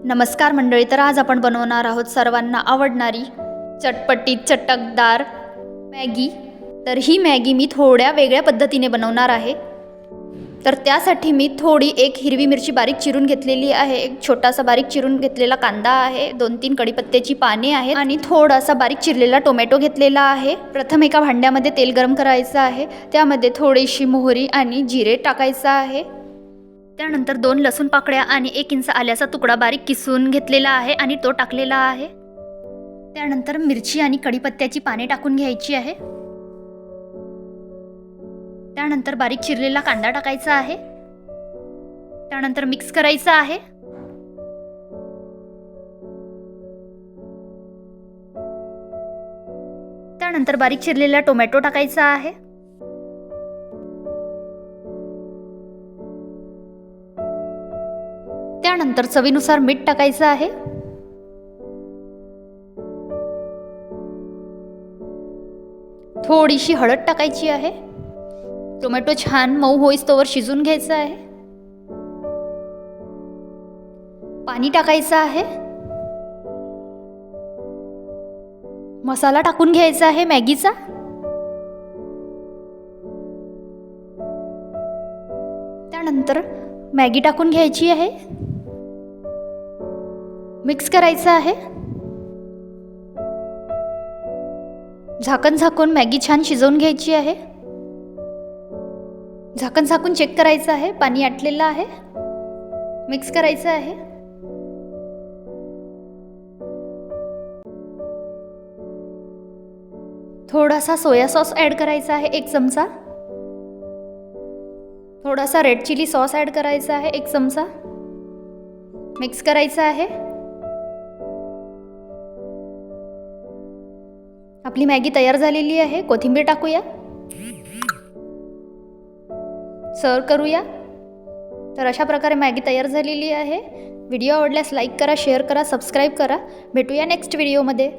नमस्कार मंडळी, तर आज आपण बनवणार आहोत सर्वांना आवडणारी चटपटी चटकदार मॅगी। तर ही मॅगी मी थोड्या वेगळ्या पद्धतीने बनवणार आहे। तर त्यासाठी मी थोडी एक हिरवी मिरची बारीक चिरून घेतलेली आहे, एक छोटासा बारीक चिरून घेतलेला कांदा आहे, 2-3 कढीपत्त्याची पाने आहेत आणि थोडासा बारीक चिरलेला टोमॅटो घेतलेला आहे। प्रथम एका भांड्यामध्ये तेल गरम करायचं आहे, त्यामध्ये थोडीशी मोहरी आणि जिरे टाकायचं आहे। त्यानंतर 2 लसूण पाकळ्या आणि 1 इंच आल्याचा तुकडा बारीक किसून घेतलेला आहे आणि तो टाकलेला आहे। त्यानंतर मिरची आणि कढीपत्त्याची पाने टाकून घ्यायची आहे। त्यानंतर बारीक चिरलेला कांदा टाकायचा आहे। त्यानंतर मिक्स करायचं आहे। त्यानंतर बारीक चिरलेला टोमॅटो टाकायचा आहे। त्यानंतर चवीनुसार मीठ टाकायचं आहे। थोडीशी हळद टाकायची आहे। टोमॅटो छान मऊ होईस्तोवर शिजून घ्यायचं आहे। पाणी टाकायचं आहे। मसाला टाकून घ्यायचा आहे मॅगीचा। त्यानंतर मॅगी टाकून घ्यायची आहे, मिक्स करायचं आहे। झाकण झाकून मॅगी छान शिजवून घ्यायची आहे। झाकण झाकून चेक करायचं आहे, पाणी आटलेलं आहे। मिक्स करायचं आहे। थोडासा सोया सॉस ॲड करायचा आहे, 1 चमचा। थोडासा रेड चिली सॉस ॲड करायचा आहे, 1 चमचा। मिक्स करायचं आहे। आपली मॅगी तयार झालेली आहे, कोथिंबीर टाकूया, सर्व करूया। तर अशा प्रकारे मॅगी तयार झालेली आहे। व्हिडिओ आवडल्यास लाईक करा, शेअर करा, सबस्क्राईब करा। भेटूया नेक्स्ट व्हिडिओमध्ये।